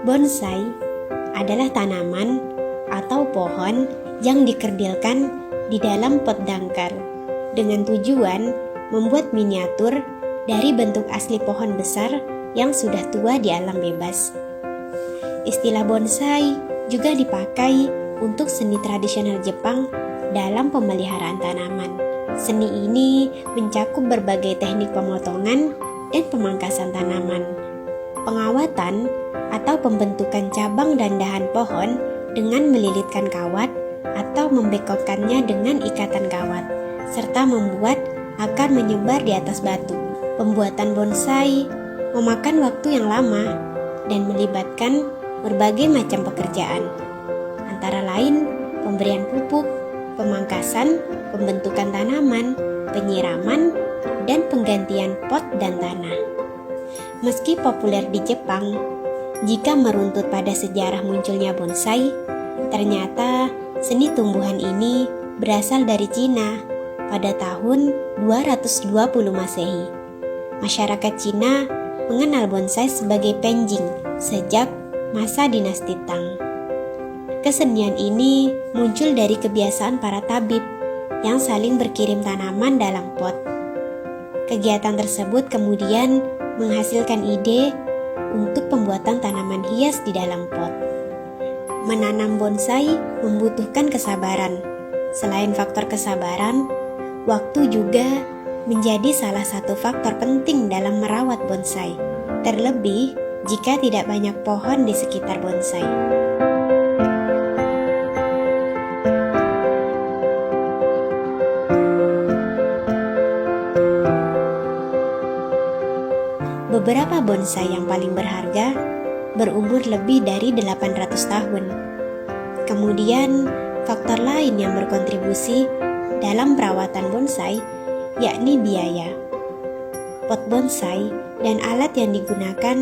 Bonsai adalah tanaman atau pohon yang dikerdilkan di dalam pot dangkal dengan tujuan membuat miniatur dari bentuk asli pohon besar yang sudah tua di alam bebas. Istilah bonsai juga dipakai untuk seni tradisional Jepang dalam pemeliharaan tanaman. Seni ini mencakup berbagai teknik pemotongan dan pemangkasan tanaman, pengawatan atau pembentukan cabang dan dahan pohon dengan melilitkan kawat atau membekokkannya dengan ikatan kawat, serta membuat akar menyebar di atas batu. Pembuatan bonsai memakan waktu yang lama dan melibatkan berbagai macam pekerjaan, antara lain pemberian pupuk, pemangkasan, pembentukan tanaman, penyiraman, dan penggantian pot dan tanah. Meski populer di Jepang, jika meruntut pada sejarah munculnya bonsai, ternyata seni tumbuhan ini berasal dari Cina pada tahun 220 Masehi. Masyarakat Cina mengenal bonsai sebagai penjing sejak masa dinasti Tang. Kesenian ini muncul dari kebiasaan para tabib yang saling berkirim tanaman dalam pot. Kegiatan tersebut kemudian menghasilkan ide untuk pembuatan tanaman hias di dalam pot. Menanam bonsai membutuhkan kesabaran. Selain faktor kesabaran, waktu juga menjadi salah satu faktor penting dalam merawat bonsai, terlebih jika tidak banyak pohon di sekitar bonsai. Beberapa bonsai yang paling berharga berumur lebih dari 800 tahun. Kemudian, faktor lain yang berkontribusi dalam perawatan bonsai yakni biaya. Pot bonsai dan alat yang digunakan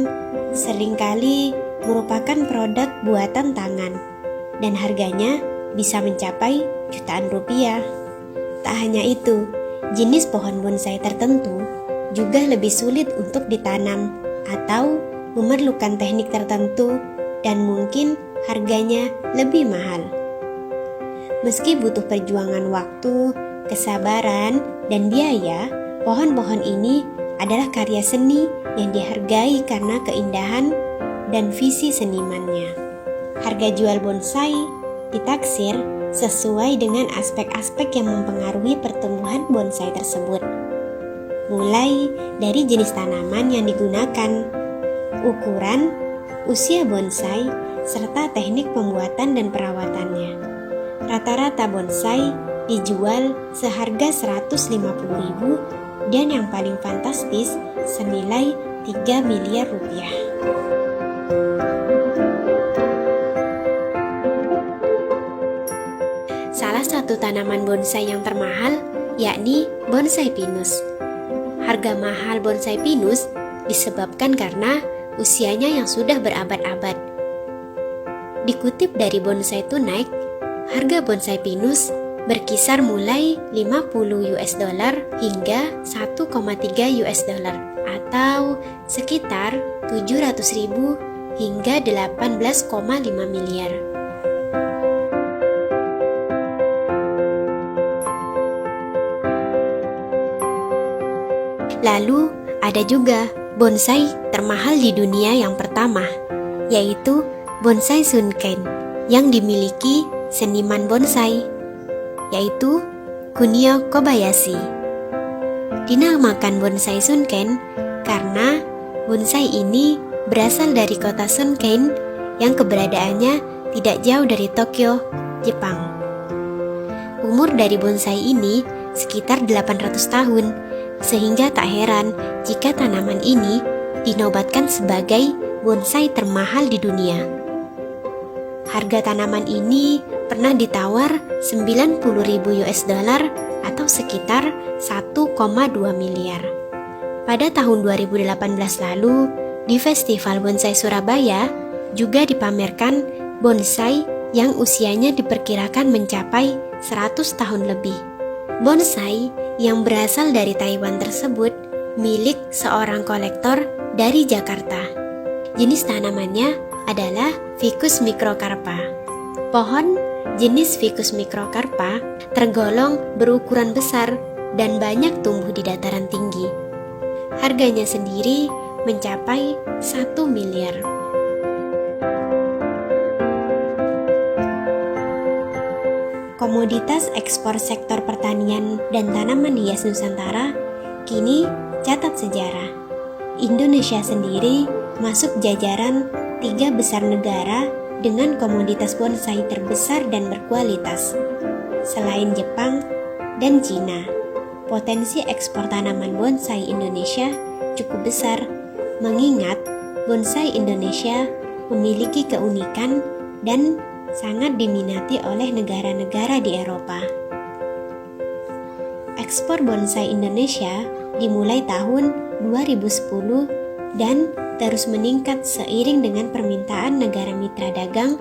seringkali merupakan produk buatan tangan dan harganya bisa mencapai jutaan rupiah. Tak hanya itu, jenis pohon bonsai tertentu juga lebih sulit untuk ditanam atau memerlukan teknik tertentu dan mungkin harganya lebih mahal. Meski butuh perjuangan waktu, kesabaran, dan biaya, pohon-pohon ini adalah karya seni yang dihargai karena keindahan dan visi senimannya. Harga jual bonsai ditaksir sesuai dengan aspek-aspek yang mempengaruhi pertumbuhan bonsai tersebut, mulai dari jenis tanaman yang digunakan, ukuran, usia bonsai, serta teknik pembuatan dan perawatannya. Rata-rata bonsai dijual seharga 150.000 dan yang paling fantastis senilai 3 miliar rupiah. Salah satu tanaman bonsai yang termahal yakni bonsai pinus. Harga mahal bonsai pinus disebabkan karena usianya yang sudah berabad-abad. Dikutip dari Bonsai Tonight, harga bonsai pinus berkisar mulai $50 hingga $1,3 atau sekitar 700.000 hingga 18,5 miliar. Lalu ada juga bonsai termahal di dunia yang pertama, yaitu bonsai Sunken yang dimiliki seniman bonsai, yaitu Kunio Kobayashi. Dinamakan bonsai Sunken karena bonsai ini berasal dari kota Sunken yang keberadaannya tidak jauh dari Tokyo, Jepang. Umur dari bonsai ini sekitar 800 tahun, sehingga tak heran jika tanaman ini dinobatkan sebagai bonsai termahal di dunia. Harga tanaman ini pernah ditawar $90.000 atau sekitar 1,2 miliar. Pada tahun 2018 lalu, di Festival Bonsai Surabaya juga dipamerkan bonsai yang usianya diperkirakan mencapai 100 tahun lebih. Bonsai yang berasal dari Taiwan tersebut milik seorang kolektor dari Jakarta. Jenis tanamannya adalah Ficus microcarpa. Pohon jenis Ficus microcarpa tergolong berukuran besar dan banyak tumbuh di dataran tinggi. Harganya sendiri mencapai 1 miliar. Komoditas ekspor sektor pertanian dan tanaman hias Nusantara kini catat sejarah. Indonesia sendiri masuk jajaran 3 besar negara dengan komoditas bonsai terbesar dan berkualitas. Selain Jepang dan Cina, potensi ekspor tanaman bonsai Indonesia cukup besar, mengingat bonsai Indonesia memiliki keunikan dan sangat diminati oleh negara-negara di Eropa. Ekspor bonsai Indonesia dimulai tahun 2010 dan terus meningkat seiring dengan permintaan negara mitra dagang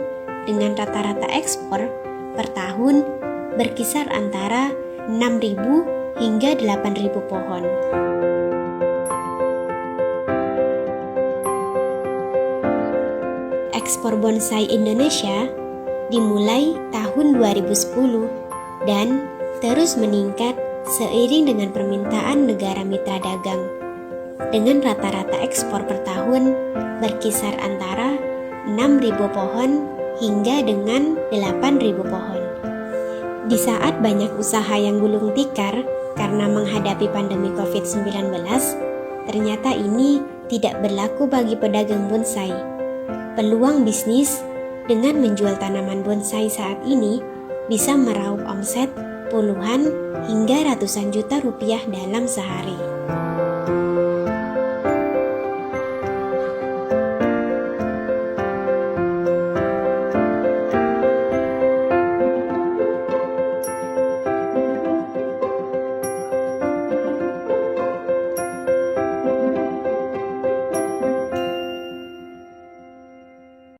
dengan rata-rata ekspor per tahun berkisar antara 6.000 hingga 8.000 pohon. Ekspor bonsai Indonesia dimulai tahun 2010 dan terus meningkat seiring dengan permintaan negara mitra dagang dengan rata-rata ekspor per tahun berkisar antara 6.000 pohon hingga dengan 8.000 pohon. Di saat banyak usaha yang gulung tikar karena menghadapi pandemi COVID-19, ternyata ini tidak berlaku bagi pedagang bonsai. Peluang bisnis dengan menjual tanaman bonsai saat ini bisa meraup omset puluhan hingga ratusan juta rupiah dalam sehari.